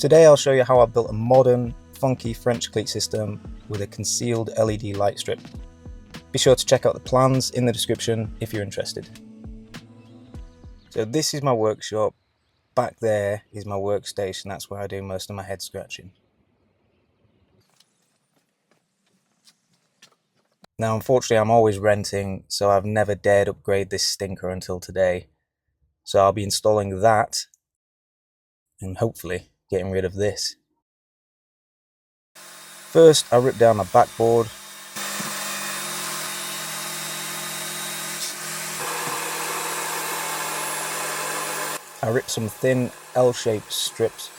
Today I'll show you how I built a modern, funky French cleat system with a concealed LED light strip. Be sure to check out the plans in the description if you're interested. So this is my workshop. Back there is my workstation. That's where I do most of my head scratching. Now unfortunately I'm always renting, so I've never dared upgrade this stinker until today. So I'll be installing that and hopefully getting rid of this. First I rip down my backboard. I rip some thin L-shaped strips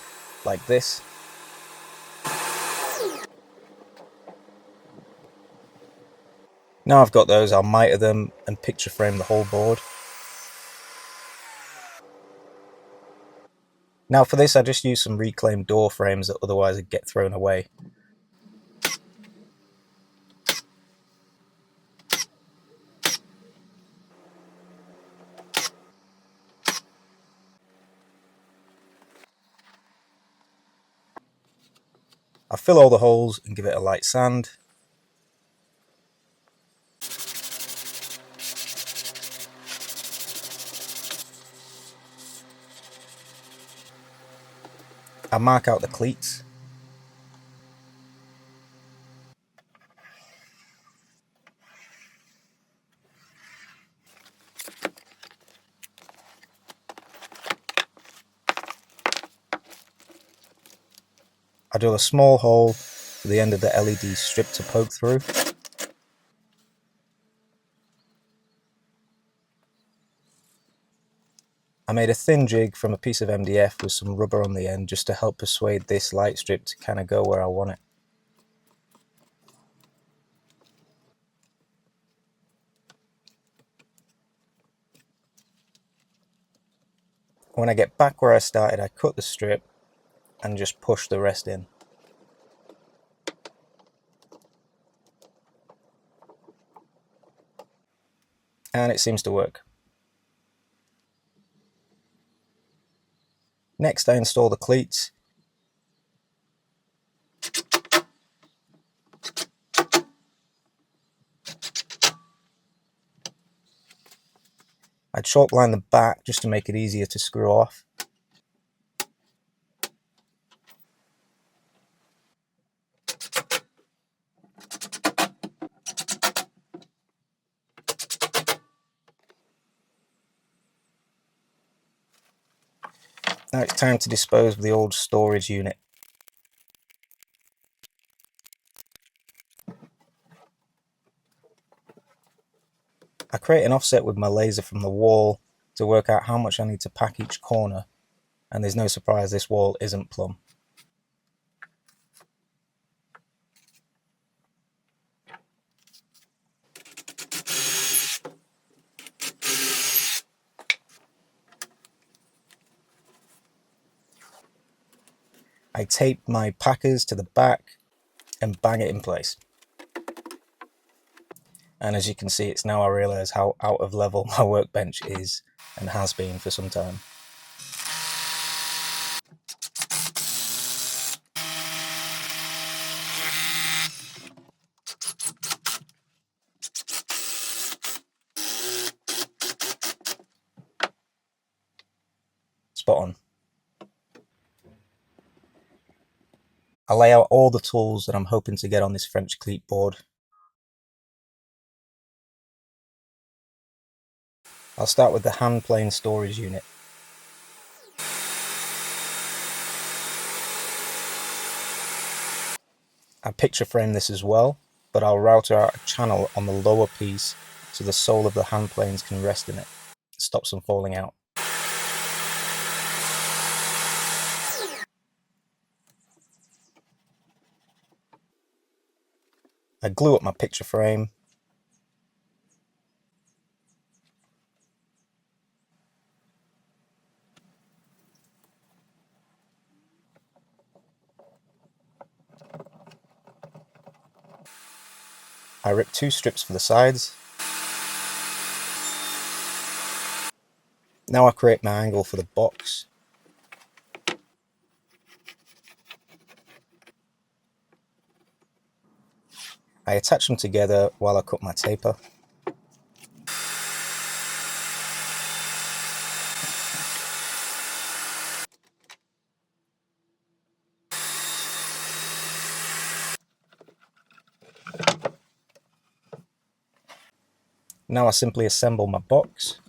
like this. Now I've got those, I'll miter them and picture frame the whole board. Now for this I just use some reclaimed door frames that otherwise would get thrown away. I fill all the holes and give it a light sand. I mark out the cleats. I drill a small hole for the end of the LED strip to poke through. I made a thin jig from a piece of MDF with some rubber on the end just to help persuade this light strip to kind of go where I want it. When I get back where I started, I cut the strip and just push the rest in. And it seems to work. Next I install the cleats. I chalk line the back just to make it easier to screw off. Now it's time to dispose of the old storage unit. I create an offset with my laser from the wall to work out how much I need to pack each corner, and there's no surprise this wall isn't plumb. I tape my packers to the back and bang it in place. And as you can see, it's now I realise how out of level my workbench is and has been for some time. Spot on. I lay out all the tools that I'm hoping to get on this French cleat board. I'll start with the hand plane storage unit. I picture frame this as well, but I'll router out a channel on the lower piece so the sole of the hand planes can rest in it. It stops them falling out. I glue up my picture frame. I rip 2 strips for the sides. Now I create my angle for the box. I attach them together while I cut my taper. Now I simply assemble my box.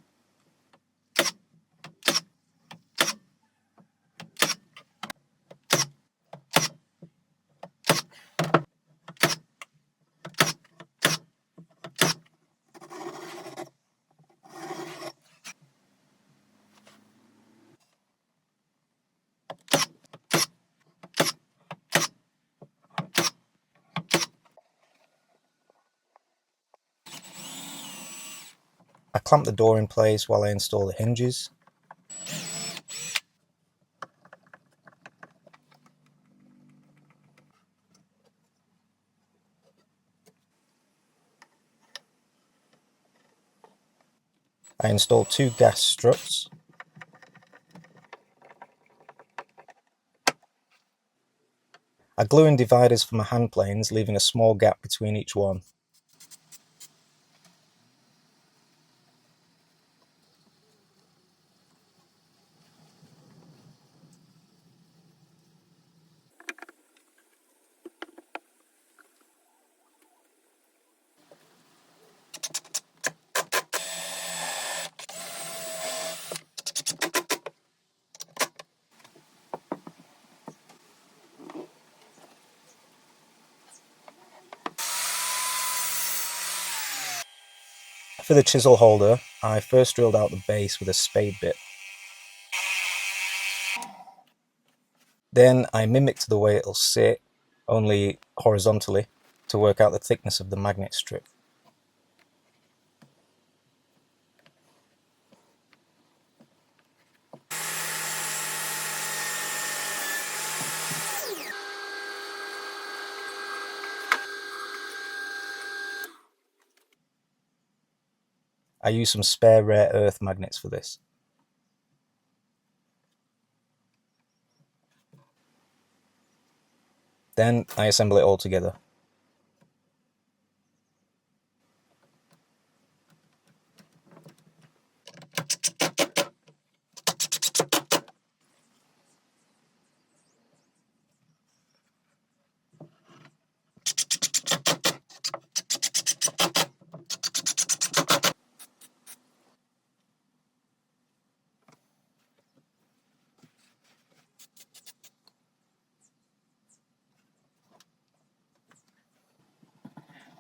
I clamp the door in place while I install the hinges. I install 2 gas struts. I glue in dividers for my hand planes, leaving a small gap between each one. For the chisel holder, I first drilled out the base with a spade bit. Then I mimicked the way it'll sit, only horizontally, to work out the thickness of the magnet strip. I use some spare rare earth magnets for this. Then I assemble it all together.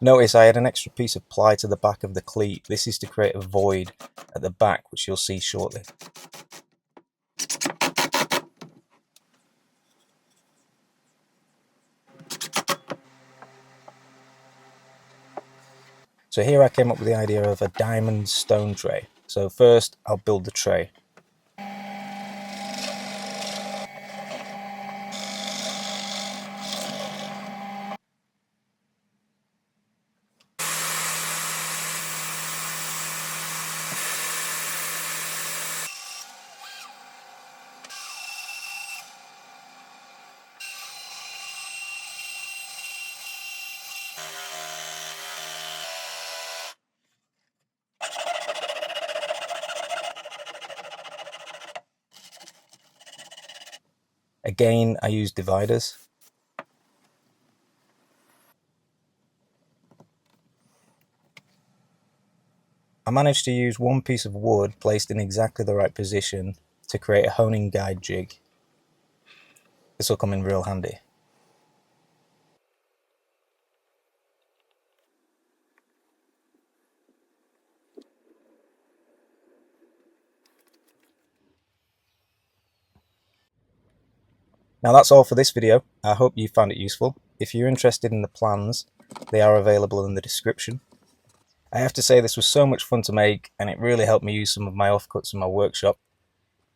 Notice I had an extra piece of ply to the back of the cleat. This is to create a void at the back, which you'll see shortly. So here I came up with the idea of a diamond stone tray. So first I'll build the tray. Again, I use dividers. I managed to use one piece of wood placed in exactly the right position to create a honing guide jig. This will come in real handy. Now that's all for this video. I hope you found it useful. If you're interested in the plans, they are available in the description. I have to say this was so much fun to make, and it really helped me use some of my offcuts in my workshop.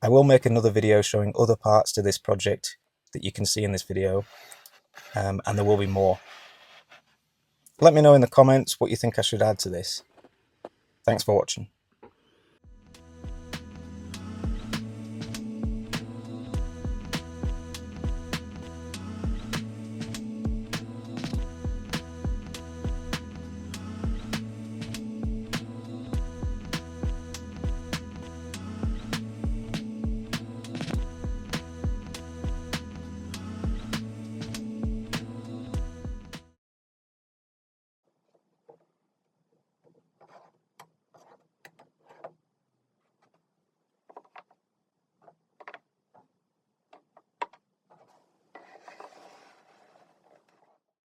I will make another video showing other parts to this project that you can see in this video, and there will be more. Let me know in the comments what you think I should add to this. Thanks for watching.